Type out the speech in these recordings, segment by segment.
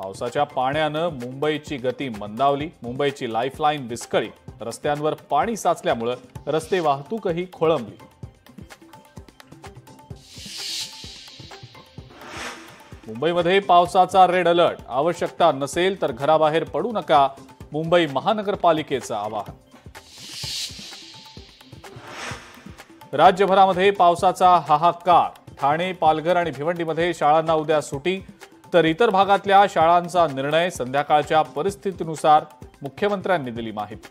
पावसाच्या पाण्यानं मुंबईची गती मंदावली. मुंबईची लाईफलाईन विस्कळी. रस्त्यांवर पाणी साचल्यामुळे रस्ते वाहतूकही खोळंबली. मुंबईमध्ये पावसाचा रेड अलर्ट. आवश्यकता नसेल तर घराबाहेर पडू नका, मुंबई महानगरपालिकेचं आवाहन. राज्यभरामध्ये पावसाचा हाहाकार. ठाणे, पालघर आणि भिवंडीमध्ये शाळांना उद्या सुटी, तर इतर भागातल्या शाळांचा निर्णय संध्याकाळच्या परिस्थितीनुसार. मुख्यमंत्र्यांनी दिली माहिती.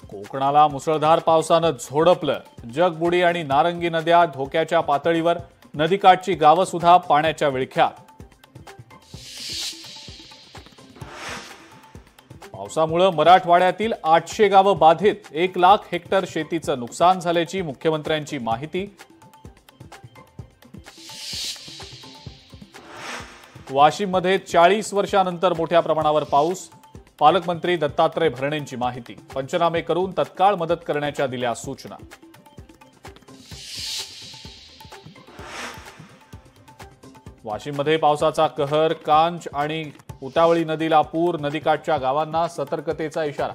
कोकणाला मुसळधार पावसानं झोडपलं. जगबुडी आणि नारंगी नद्या धोक्याच्या पातळीवर. नदीकाठची गावं सुद्धा पाण्याच्या विळख्यात. पावसामुळे मराठवाड्यातील 800 गावं बाधित. 1 लाख हेक्टर शेतीचं नुकसान झाल्याची मुख्यमंत्र्यांची माहिती. वाशिममध्ये 40 वर्षांनंतर मोठ्या प्रमाणावर पाऊस. पालकमंत्री दत्तात्रय भरणेंची माहिती. पंचनामे करून तत्काळ मदत करण्याच्या दिल्या सूचना. वाशिममध्ये पावसाचा कहर. कांच आणि उतावळी नदीला पूर. नदीकाठच्या गावांना सतर्कतेचा इशारा.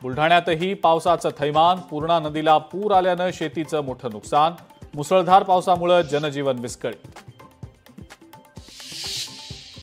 बुलढाण्यातही पावसाचं थैमान. पूर्णा नदीला पूर आल्यानं शेतीचं मोठं नुकसान. मुसळधार पावसामुळे जनजीवन विस्कळीत.